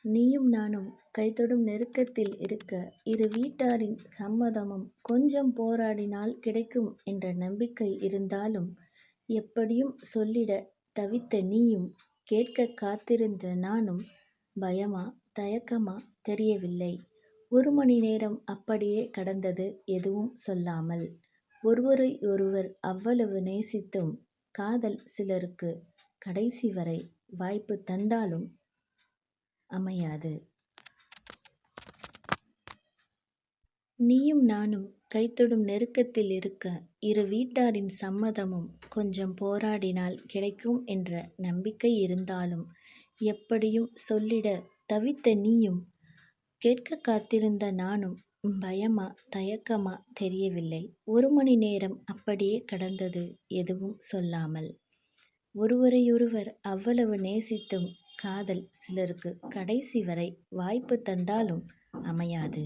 நீயும் நானும் கைதொடும் நெருக்கத்தில் இருக்க, இரு வீட்டாரின் சம்மதமும் கொஞ்சம் போராடினால் கிடைக்கும் என்ற நம்பிக்கை இருந்தாலும், எப்படியும் சொல்லிட தவித்த நீயும், கேட்கக் காத்திருந்த நானும், பயமா தயக்கமா தெரியவில்லை. 1 மணி நேரம் அப்படியே கடந்தது எதுவும் சொல்லாமல். ஒருவரை ஒருவர் அவ்வளவு நேசித்தும், காதல் சிலருக்கு கடைசி வரை வாய்ப்பு தந்தாலும் அமையாது. நீயும் நானும் கைதொடும் நெருக்கத்தில் இருக்க, இரு வீட்டாரின் சம்மதமும் கொஞ்சம் போராடினால் கிடைக்கும் என்ற நம்பிக்கை இருந்தாலும், எப்படியும் சொல்லிட தவித்த நீயும், கேட்கக் காத்திருந்த நானும், பயமா தயக்கமா தெரியவில்லை. 1 மணி நேரம் அப்படியே கடந்தது எதுவும் சொல்லாமல். ஒருவரையொருவர் அவ்வளவு நேசித்தும், காதல் சிலருக்கு கடைசி வரை வாய்ப்பு தந்தாலும் அமையாது.